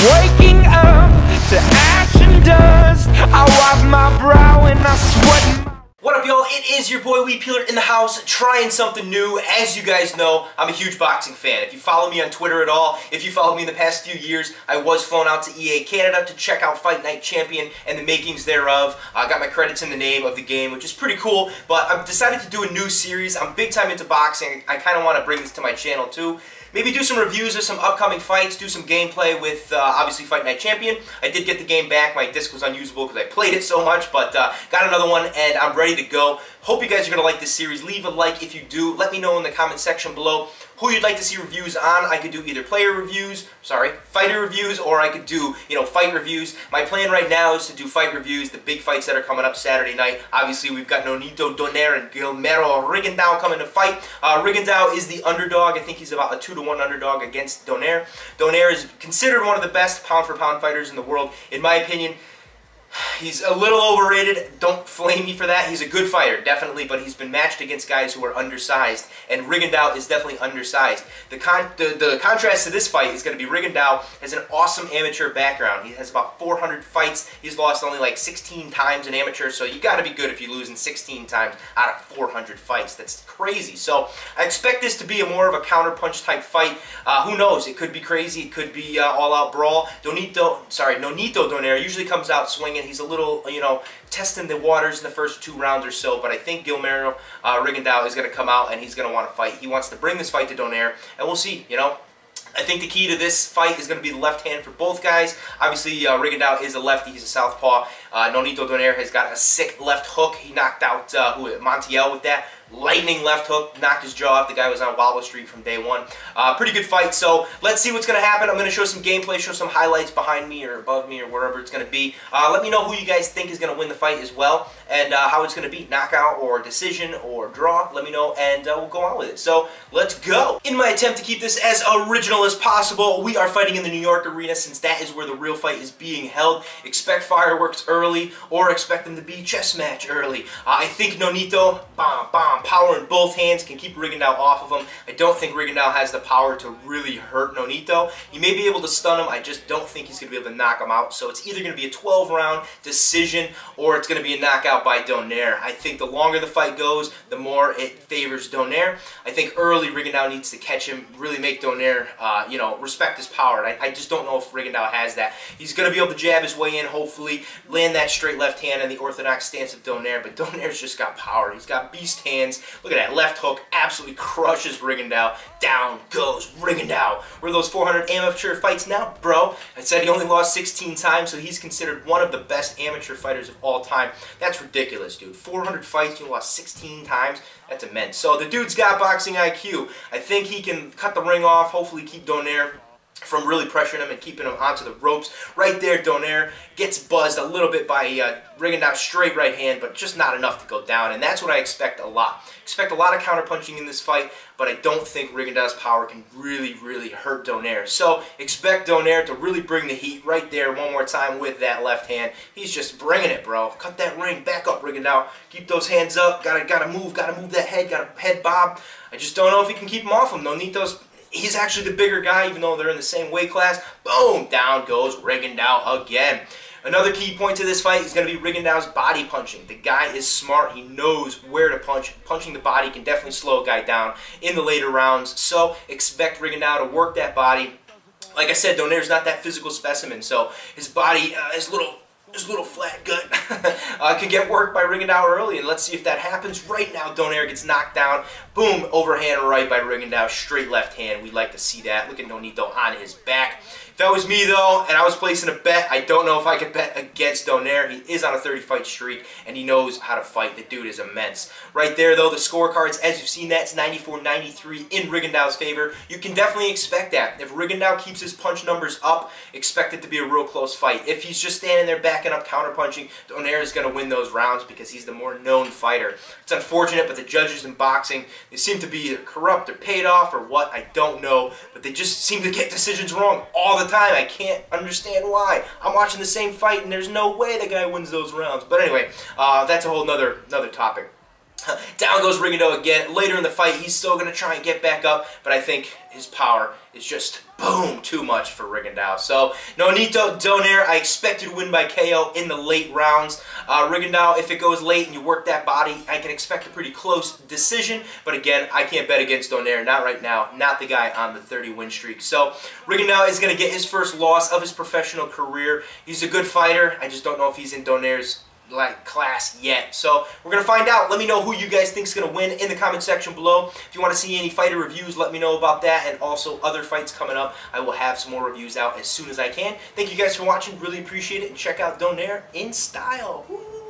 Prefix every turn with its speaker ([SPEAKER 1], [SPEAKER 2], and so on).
[SPEAKER 1] Waking up to ash and dust, I wipe my brow and I sweat.
[SPEAKER 2] What up, y'all? It is your boy Weed Peeler in the house, trying something new. As you guys know, I'm a huge boxing fan. If you follow me on Twitter at all, if you followed me in the past few years, I was flown out to EA Canada to check out Fight Night Champion and the makings thereof. I got my credits in the name of the game, which is pretty cool, but I've decided to do a new series. I'm big time into boxing. I kind of want to bring this to my channel too. Maybe do some reviews of some upcoming fights, do some gameplay with, obviously, Fight Night Champion. I did get the game back. My disc was unusable because I played it so much, but got another one, and I'm ready to go. Hope you guys are going to like this series. Leave a like if you do. Let me know in the comment section below who you'd like to see reviews on. I could do either fighter reviews, or I could do, fight reviews. My plan right now is to do fight reviews, the big fights that are coming up Saturday night. Obviously, we've got Donaire and Rigondeaux coming to fight. Rigondeaux is the underdog. I think he's about a 2-to-1 underdog against Donaire. Donaire is considered one of the best pound-for-pound fighters in the world. In my opinion, he's a little overrated. Don't flame me for that. He's a good fighter, definitely, but he's been matched against guys who are undersized, and Rigondeaux is definitely undersized. The contrast to this fight is going to be Rigondeaux has an awesome amateur background. He has about 400 fights. He's lost only like 16 times in amateur, so you got to be good if you're losing 16 times out of 400 fights. That's crazy. So I expect this to be more of a counterpunch type fight. Who knows? It could be crazy. It could be all-out brawl. Nonito Donaire usually comes out swinging. He's a little, testing the waters in the first 2 rounds or so, but I think Rigondeaux is going to come out and he's going to want to fight. He wants to bring this fight to Donaire, and we'll see, I think the key to this fight is going to be the left hand for both guys. Obviously, Rigondeaux is a lefty. He's a southpaw. Nonito Donaire has got a sick left hook. He knocked out Montiel with that. Lightning left hook, knocked his jaw off. The guy was on Wobble Street from day one. Pretty good fight, so let's see what's going to happen. I'm going to show some gameplay, show some highlights behind me or above me or wherever it's going to be. Let me know who you guys think is going to win the fight as well, and how it's going to be, knockout or decision or draw. Let me know, and we'll go on with it. So let's go. In my attempt to keep this as original as possible, we are fighting in the New York arena, since that is where the real fight is being held. Expect fireworks early, or expect them to be chess match early. I think Nonito, power in both hands, can keep Rigondeaux off of him. I don't think Rigondeaux has the power to really hurt Nonito. He may be able to stun him. I just don't think he's going to be able to knock him out. So it's either going to be a 12-round decision, or it's going to be a knockout by Donaire. I think the longer the fight goes, the more it favors Donaire. I think early Rigondeaux needs to catch him, really make Donaire, respect his power. And I just don't know if Rigondeaux has that. He's going to be able to jab his way in, hopefully, land that straight left hand in the orthodox stance of Donaire. But Donaire's just got power. He's got beast hands. Look at that left hook, absolutely crushes Rigondeaux. Down goes Rigondeaux. Where are those 400 amateur fights now, bro? I said he only lost 16 times, so he's considered one of the best amateur fighters of all time. That's ridiculous, dude. 400 fights, you lost 16 times? That's immense. So the dude's got boxing IQ. I think he can cut the ring off, hopefully keep Donaire from really pressuring him and keeping him onto the ropes. Right there, Donaire gets buzzed a little bit by Rigondeaux's straight right hand, but just not enough to go down, and that's what I expect a lot. Expect a lot of counterpunching in this fight, but I don't think Rigondeaux's power can really, really hurt Donaire. So expect Donaire to really bring the heat right there one more time with that left hand. He's just bringing it, bro. Cut that ring, back up, Rigondeaux. Keep those hands up. Gotta move that head. Gotta head bob. I just don't know if he can keep him off him. He's actually the bigger guy, even though they're in the same weight class. Boom! Down goes Rigondeaux again. Another key point to this fight is going to be Rigondeaux's body punching. The guy is smart. He knows where to punch. Punching the body can definitely slow a guy down in the later rounds. So expect Rigondeaux to work that body. Like I said, Donaire's not that physical specimen, so his body, his little flat gut can get worked by Rigondeaux early, and let's see if that happens. Right now, Donaire gets knocked down. Boom, overhand right by Rigondeaux, straight left hand. We'd like to see that. Look at Nonito on his back. If that was me, though, and I was placing a bet, I don't know if I could bet against Donaire. He is on a 30-fight streak, and he knows how to fight. The dude is immense. Right there, though, the scorecards, as you've seen, that's 94-93 in Rigondeaux's favor. You can definitely expect that. If Rigondeaux keeps his punch numbers up, expect it to be a real close fight. If he's just standing there backing up, counterpunching, Donaire is going to win those rounds because he's the more known fighter. It's unfortunate, but the judges in boxing, they seem to be either corrupt or paid off or what, I don't know, but they just seem to get decisions wrong all the time. I can't understand why. I'm watching the same fight and there's no way the guy wins those rounds. But anyway, that's a whole nother topic. Down goes Rigondeaux again. Later in the fight, he's still going to try and get back up, but I think his power is just, boom, too much for Rigondeaux. So, Nonito Donaire, I expected to win by KO in the late rounds. Rigondeaux, if it goes late and you work that body, I can expect a pretty close decision, but again, I can't bet against Donaire, not right now, not the guy on the 30-win streak. So, Rigondeaux is going to get his first loss of his professional career. He's a good fighter. I just don't know if he's in Donaire's class yet. So we're going to find out. Let me know who you guys think is going to win in the comment section below. If you want to see any fighter reviews, let me know about that, and also other fights coming up. I will have some more reviews out as soon as I can. Thank you guys for watching. Really appreciate it, and check out Donaire in style. Woo!